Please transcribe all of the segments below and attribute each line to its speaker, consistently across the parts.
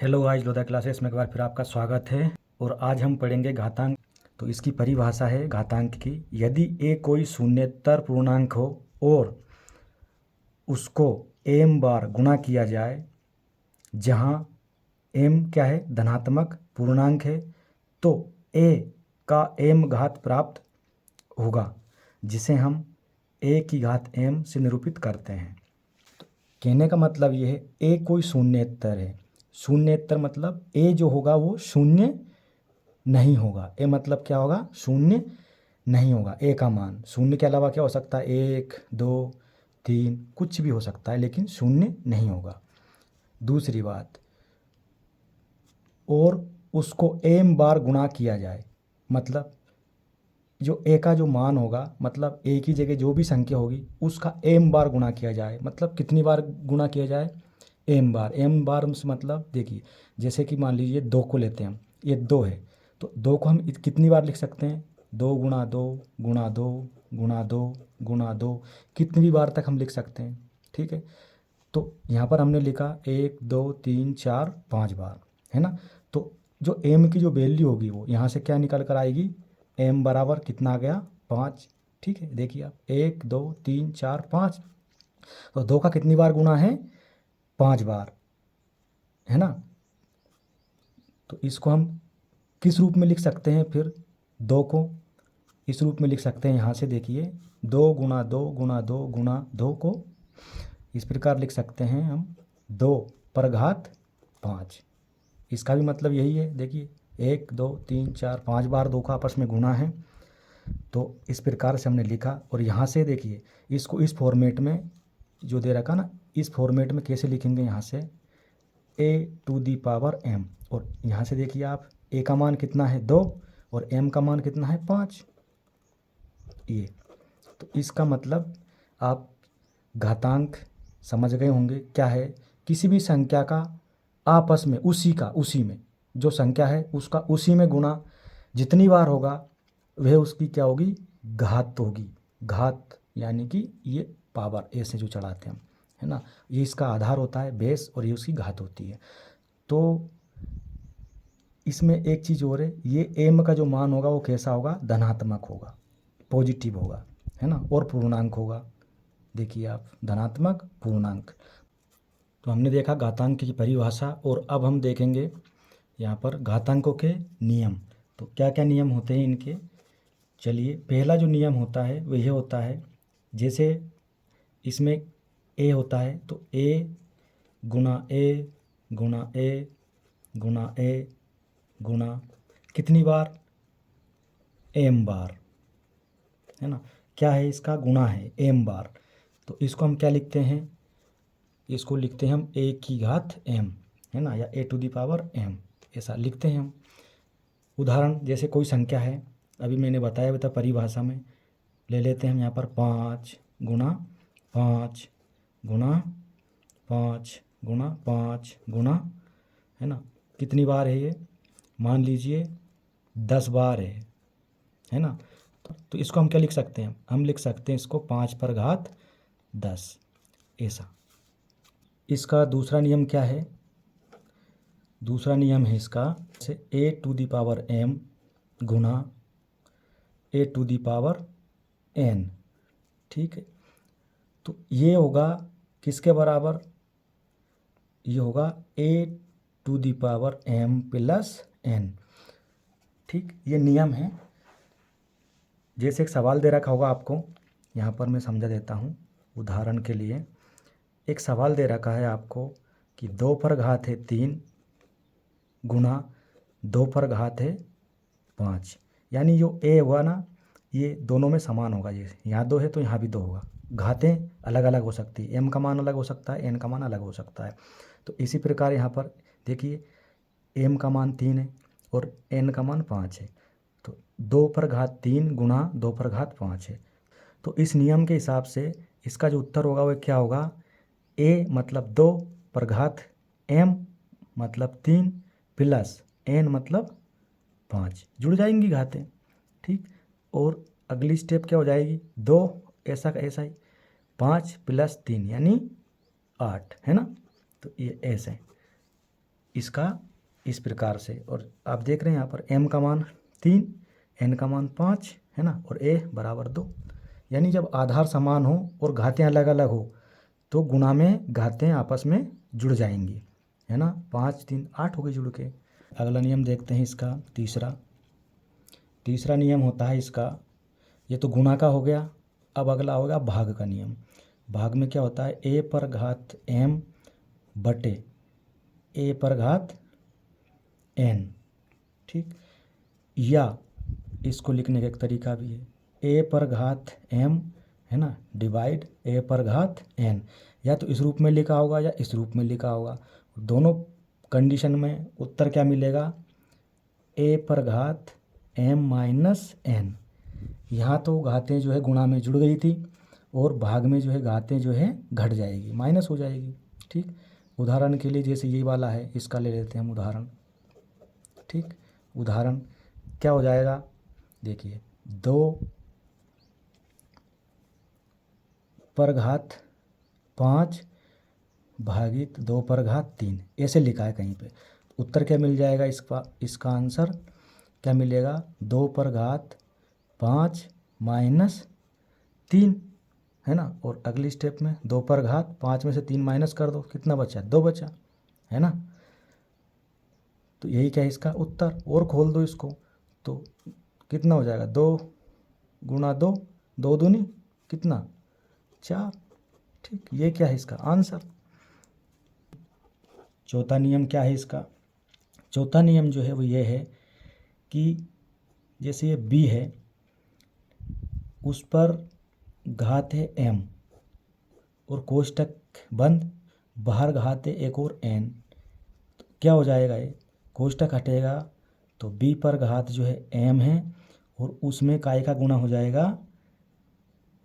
Speaker 1: Hello guys, Lodha classes में एक बार फिर आपका स्वागत है। और आज हम पढ़ेंगे घातांक। तो इसकी परिभाषा है घातांक की। यदि ए कोई शून्येतर पूर्णांक हो और उसको एम बार गुणा किया जाए, जहाँ एम क्या है, धनात्मक पूर्णांक है, तो ए का एम घात प्राप्त होगा, जिसे हम ए की घात एम से निरूपित करते हैं। कहने का मतलब ये है, ए कोई शून्येतर है। शून्येतर मतलब ए जो होगा वो शून्य नहीं होगा। ए मतलब क्या होगा, शून्य नहीं होगा। ए का मान शून्य के अलावा क्या हो सकता है, 1 2 3 कुछ भी हो सकता है, लेकिन शून्य नहीं होगा। दूसरी बात, और उसको एम बार गुणा किया जाए, मतलब जो ए का जो मान होगा, मतलब ए की जगह जो भी संख्या होगी उसका एम बार गुणा किया जाए। मतलब कितनी बार गुणा किया जाए, एम बार। एम बार से मतलब देखिए, जैसे कि मान लीजिए 2 को लेते हैं हम, ये 2 है, तो 2 को हम कितनी बार लिख सकते हैं, 2 गुणा 2 गुणा 2 गुणा 2 गुणा 2, कितनी भी बार तक हम लिख सकते हैं। ठीक है, तो यहाँ पर हमने लिखा 1 2 3 4 5 बार, है ना। तो जो एम की जो वैल्यू होगी वो यहाँ से क्या निकल कर आएगी, एम बराबर कितना आ गया, 5। ठीक है, देखिए आप 1 2 3 4 5, तो 2 का कितनी बार गुणा है, 5 बार, है ना। तो इसको हम किस रूप में लिख सकते हैं फिर, 2 को इस रूप में लिख सकते हैं। यहाँ से देखिए, 2 गुणा 2 गुणा 2 गुणा 2 को इस प्रकार लिख सकते हैं हम, 2 पर घात 5। इसका भी मतलब यही है। देखिए 1 2 3 4 5 बार 2 का आपस में गुणा है, तो इस प्रकार से हमने लिखा। और यहाँ से देखिए, इसको इस फॉर्मेट में जो दे रखा ना, इस फॉर्मेट में कैसे लिखेंगे, यहाँ से a⁴m। और यहाँ से देखिए आप, a का मान कितना है 2 और m का मान कितना है 5। ये तो इसका मतलब आप घातांक समझ गए होंगे क्या है। किसी भी संख्या का आपस में उसी में जो संख्या है उसका उसी में गुणा जितनी बार होगा, वह उसकी क्या होगी, घात होगी। घात यानी कि ये पावर ए से जो चढ़ाते हैं हम, है ना, ये इसका आधार होता है बेस, और ये उसकी घात होती है। तो इसमें एक चीज़ और है, ये एम का जो मान होगा वो कैसा होगा, धनात्मक होगा, पॉजिटिव होगा, है ना, और पूर्णांक होगा। देखिए आप, धनात्मक पूर्णांक। तो हमने देखा घातांक की परिभाषा, और अब हम देखेंगे यहाँ पर घातांकों के नियम। तो क्या क्या नियम होते हैं इनके, चलिए। पहला जो नियम होता है वो यह होता है, जैसे इसमें ए होता है, तो ए गुणा ए गुणा ए गुणा ए गुणा कितनी बार, एम बार, है ना। क्या है, इसका गुणा है एम बार। तो इसको हम क्या लिखते हैं, इसको लिखते हैं हम ए की घात एम, है ना, या a⁴m, ऐसा लिखते हैं हम। उदाहरण, जैसे कोई संख्या है, अभी मैंने बताया था परिभाषा में, ले लेते हैं हम यहाँ पर 5 गुणा 5 गुणा 5 गुणा 5 गुणा, है ना, कितनी बार है ये, मान लीजिए 10 बार है ना। तो इसको हम क्या लिख सकते हैं, हम लिख सकते हैं इसको 5 पर घात 10, ऐसा। इसका दूसरा नियम क्या है, दूसरा नियम है इसका, जैसे a⁴m गुणा a⁴n। ठीक है, तो ये होगा किसके बराबर, ये होगा a⁴m प्लस n। ठीक, ये नियम है। जैसे एक सवाल दे रखा होगा आपको, यहाँ पर मैं समझा देता हूँ उदाहरण के लिए। एक सवाल दे रखा है आपको कि 2 पर घात है 3 गुणा 2 पर घात है 5, यानी जो ए हुआ ना, ये दोनों में समान होगा। जैसे यहाँ 2 है तो यहाँ भी 2 होगा। घातें अलग अलग हो सकती है, एम का मान अलग हो सकता है, एन का मान अलग हो सकता है। तो इसी प्रकार यहाँ पर देखिए, एम का मान 3 है और एन का मान 5 है, तो 2 पर घात 3 गुणा 2 पर घात 5 है। तो इस नियम के हिसाब से इसका जो उत्तर होगा वह क्या होगा, ए मतलब 2 पर घात एम मतलब 3 प्लस एन मतलब 5, जुड़ जाएंगी घातें। ठीक, और अगली स्टेप क्या हो जाएगी, 2 ऐसा का ऐसा ही, 5 प्लस 3 यानी 8, है ना। तो ये ऐसे, इसका इस प्रकार से। और आप देख रहे हैं यहाँ पर m का मान 3, n का मान 5 है ना, और a बराबर 2। यानी जब आधार समान हो और घातें अलग अलग हो तो गुणा में घातें आपस में जुड़ जाएंगी, है ना। 5 3 8 हो गई जुड़ के। अगला नियम देखते हैं इसका तीसरा नियम होता है इसका, ये तो गुणा का हो गया। अब अगला होगा भाग का नियम। भाग में क्या होता है, a पर घात m बटे a पर घात n, ठीक। या इसको लिखने का एक तरीका भी है, a पर घात m है ना डिवाइड a पर घात n। या तो इस रूप में लिखा होगा या इस रूप में लिखा होगा। दोनों कंडीशन में उत्तर क्या मिलेगा, a पर घात m माइनस n। यहाँ तो घातें जो है गुणा में जुड़ गई थी और भाग में जो है घातें जो है घट जाएगी, माइनस हो जाएगी, ठीक। उदाहरण के लिए जैसे ये वाला है, इसका ले लेते हैं हम उदाहरण, ठीक। उदाहरण क्या हो जाएगा, देखिए 2 पर घात 5 भागित 2 पर घात 3 ऐसे लिखा है कहीं पे। उत्तर क्या मिल जाएगा इसका आंसर क्या मिलेगा, 2 पर घात 5 माइनस 3, है ना। और अगली स्टेप में 2 पर घात 5 में से 3 माइनस कर दो, कितना बचा, 2 बचा, है ना। तो यही क्या है इसका उत्तर। और खोल दो इसको तो कितना हो जाएगा, 2 गुणा 2, 2 दूनी कितना 4, ठीक। ये क्या है इसका आंसर। चौथा नियम क्या है इसका, चौथा नियम जो है वो ये है कि जैसे ये b है उस पर घात है m और कोष्टक बंद, बाहर घात है एक और n। तो क्या हो जाएगा, ये कोष्टक हटेगा तो b पर घात जो है m है और उसमें काय का गुणा हो जाएगा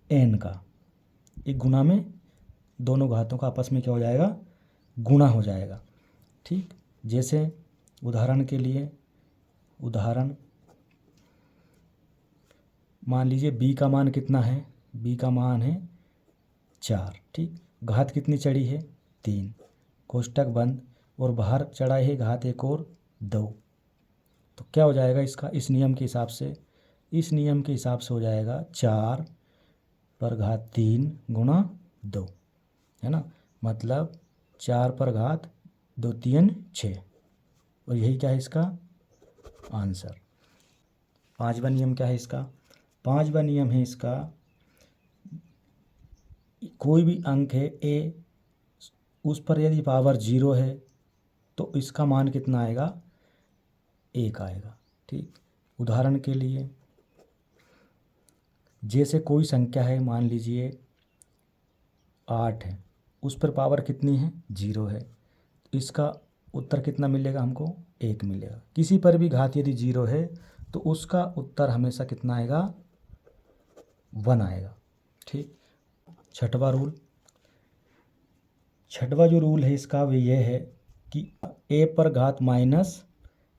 Speaker 1: n का। एक गुणा में दोनों घातों का आपस में क्या हो जाएगा, गुणा हो जाएगा, ठीक। जैसे उदाहरण के लिए उदाहरण मान लीजिए b का मान कितना है, b का मान है 4, ठीक। घात कितनी चढ़ी है 3, कोष्टक बंद और बाहर चढ़ा है घात एक और 2। तो क्या हो जाएगा इसका, इस नियम के हिसाब से हो जाएगा 4 पर घात 3 गुणा 2, है ना। मतलब 4 पर घात 2 3 6, और यही क्या है इसका आंसर। पांचवा नियम क्या है इसका, पांचवा नियम है इसका, कोई भी अंक है a, उस पर यदि पावर 0 है तो इसका मान कितना आएगा, 1 आएगा, ठीक। उदाहरण के लिए जैसे कोई संख्या है, मान लीजिए 8 है, उस पर पावर कितनी है 0 है, तो इसका उत्तर कितना मिलेगा हमको, 1 मिलेगा। किसी पर भी घात यदि 0 है तो उसका उत्तर हमेशा कितना आएगा, 1 आएगा, ठीक। छठवा जो रूल है इसका वो ये है कि a पर घात माइनस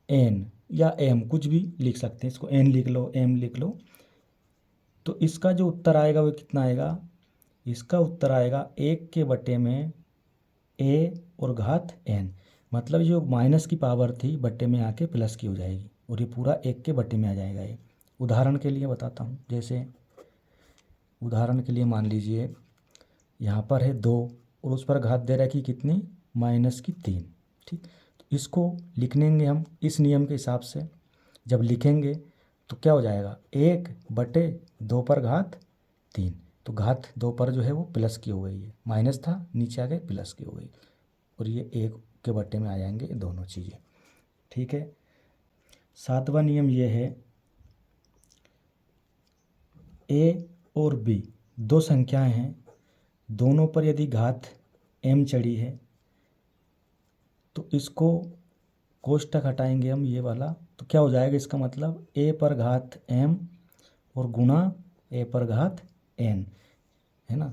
Speaker 1: n या m कुछ भी लिख सकते हैं, इसको n लिख लो m लिख लो, तो इसका जो उत्तर आएगा वो कितना आएगा, इसका उत्तर आएगा 1 के बटे में a और घात n। मतलब जो माइनस की पावर थी बट्टे में आके प्लस की हो जाएगी और ये पूरा 1 के बट्टे में आ जाएगा। ये उदाहरण के लिए बताता हूँ, जैसे उदाहरण के लिए मान लीजिए यहाँ पर है 2 और उस पर घात दे रहा है कि कितनी, माइनस की 3, ठीक। तो इसको लिखेंगे हम इस नियम के हिसाब से, जब लिखेंगे तो क्या हो जाएगा, 1 बटे 2 पर घात 3, तो घात 2 पर जो है वो प्लस की हो गई है, माइनस था नीचे आ गए प्लस की हो गई, और ये 1 के बट्टे में आ जाएंगे दोनों चीज़ें, ठीक है। सातवां नियम ये है, a और b दो संख्याएं हैं, दोनों पर यदि घात m चढ़ी है तो इसको कोष्टक हटाएंगे हम ये वाला, तो क्या हो जाएगा, इसका मतलब a पर घात m और गुणा a पर घात n, है ना।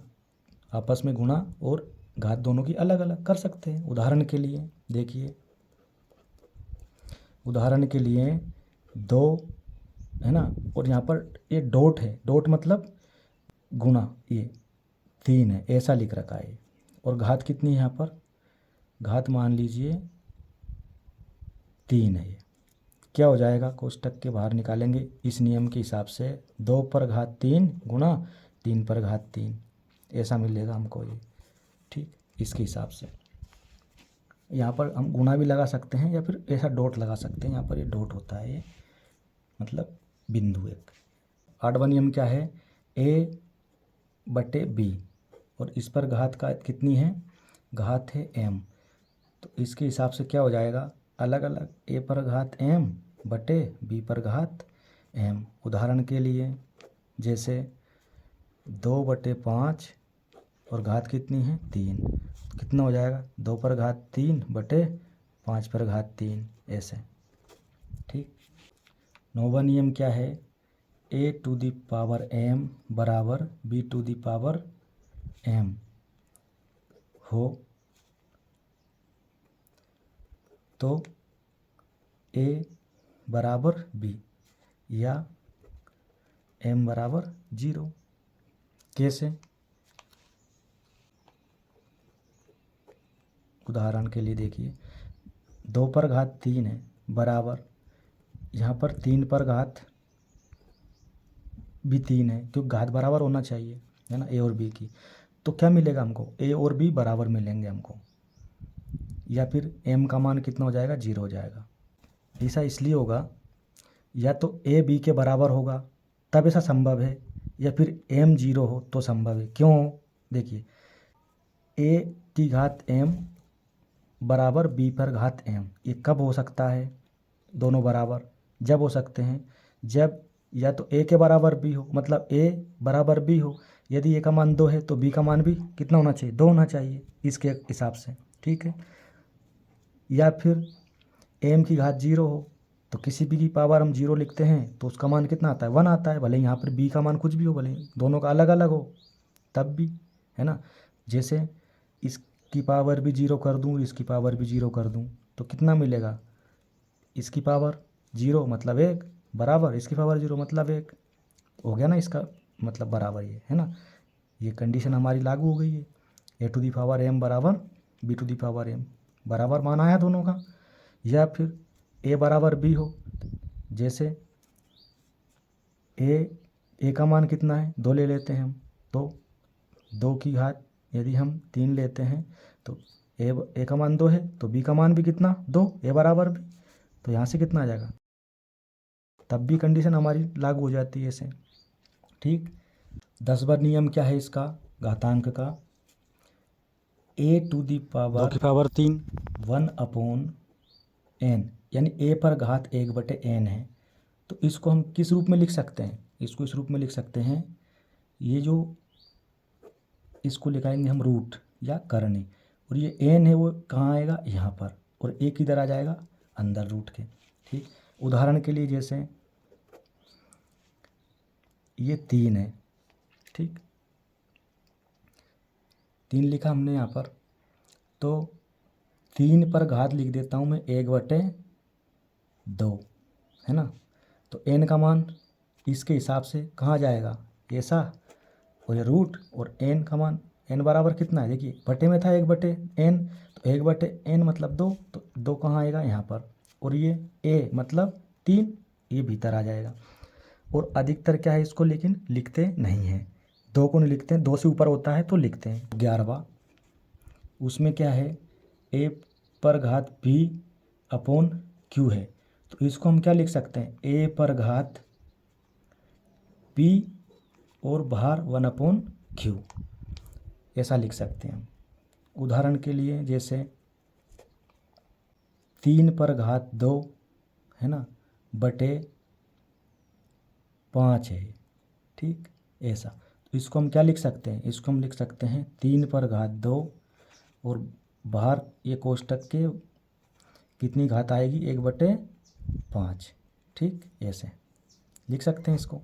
Speaker 1: आपस में गुणा और घात दोनों की अलग अलग कर सकते हैं। उदाहरण के लिए देखिए, उदाहरण के लिए 2 है ना, और यहाँ पर ये डॉट है, डॉट मतलब गुणा, ये 3 है ऐसा लिख रखा है, और घात कितनी है यहाँ पर, घात मान लीजिए 3 है ये। क्या हो जाएगा, कोष्टक के बाहर निकालेंगे इस नियम के हिसाब से 2 पर घात 3 गुणा 3 पर घात 3, ऐसा मिलेगा हमको ये। ठीक, इसके हिसाब से यहाँ पर हम गुणा भी लगा सकते हैं या फिर ऐसा डॉट लगा सकते हैं। यहाँ पर ये डॉट होता है, ये मतलब बिंदु एक। 8वां नियम क्या है, a बटे b, और इस पर घात का कितनी है, घात है m। तो इसके हिसाब से क्या हो जाएगा, अलग अलग a पर घात m बटे b पर घात m। उदाहरण के लिए जैसे 2/5 और घात कितनी है 3, कितना हो जाएगा 2 पर घात 3 बटे 5 पर घात 3, ऐसे। ठीक, 9वां नियम क्या है, a to the power m बराबर b to the power m हो तो a बराबर b या m बराबर 0। कैसे, उदाहरण के लिए देखिए 2 पर घात 3 है बराबर, यहाँ पर 3 पर घात भी 3 है, क्योंकि घात बराबर होना चाहिए, है ना, a और b की। तो क्या मिलेगा हमको, a और b बराबर मिलेंगे हमको, या फिर m का मान कितना हो जाएगा 0 हो जाएगा। ऐसा इसलिए होगा, या तो a b के बराबर होगा तब ऐसा संभव है, या फिर m 0 हो तो संभव है। क्यों, देखिए a की घात m बराबर b पर घात m, ये कब हो सकता है, दोनों बराबर जब हो सकते हैं जब या तो a के बराबर b हो, मतलब a बराबर b हो। यदि a का मान 2 है तो b का मान भी कितना होना चाहिए, 2 होना चाहिए इसके हिसाब से। ठीक है, या फिर m की घात 0 हो, तो किसी भी की पावर हम 0 लिखते हैं तो उसका मान कितना आता है 1 आता है, भले यहाँ पर b का मान कुछ भी हो, भले दोनों का अलग अलग हो तब भी, है ना। जैसे इसकी पावर भी 0 कर दूँ, इसकी पावर भी 0 कर दूँ, तो कितना मिलेगा, इसकी पावर 0 मतलब 1 बराबर इसकी पावर 0 मतलब 1, हो गया ना इसका मतलब बराबर, ये है ना, ये कंडीशन हमारी लागू हो गई है। a to the power m बराबर b to the power m, बराबर मान आया दोनों का। या फिर a बराबर b हो, जैसे a का मान कितना है 2 ले लेते हैं हम, तो 2 की घात यदि हम 3 लेते हैं तो a का मान 2 है तो b का मान भी कितना 2, a बराबर भी, तो यहाँ से कितना आ जाएगा, तब भी कंडीशन हमारी लागू हो जाती है ऐसे। ठीक, 10वां नियम क्या है इसका, घातांक का, a टू दी पावर
Speaker 2: 2 की पावर 3
Speaker 1: 1/n, यानी a पर घात 1/n है। तो इसको हम किस रूप में लिख सकते हैं, इसको इस रूप में लिख सकते हैं, ये जो इसको लिखाएंगे हम रूट या करनी, और ये n है वो कहाँ आएगा यहाँ पर, और a किधर आ जाएगा अंदर रूट के। ठीक, उदाहरण के लिए जैसे ये 3 है, ठीक, 3 लिखा हमने यहाँ पर, तो 3 पर घात लिख देता हूँ मैं 1/2, है ना। तो n का मान इसके हिसाब से कहाँ जाएगा, ऐसा, और ये रूट, और n का मान n बराबर कितना है, देखिए बटे में था 1/n, तो 1/n मतलब 2, तो 2 कहाँ आएगा यहाँ पर, और ये a मतलब 3, ये भीतर आ जाएगा। और अधिकतर क्या है इसको लेकिन लिखते नहीं हैं, 2 को नहीं लिखते हैं, 2 से ऊपर होता है तो लिखते हैं। 11वां, उसमें क्या है a पर घात b अपॉन q है, तो इसको हम क्या लिख सकते हैं, a पर घात b और बाहर 1/q, ऐसा लिख सकते हैं हम। उदाहरण के लिए जैसे 3 पर घात 2, है ना, बटे 5 है, ठीक, ऐसा। तो इसको हम क्या लिख सकते हैं, इसको हम लिख सकते हैं 3 पर घात 2 और बाहर ये कोष्टक के कितनी घात आएगी 1/5, ठीक, ऐसे लिख सकते हैं इसको।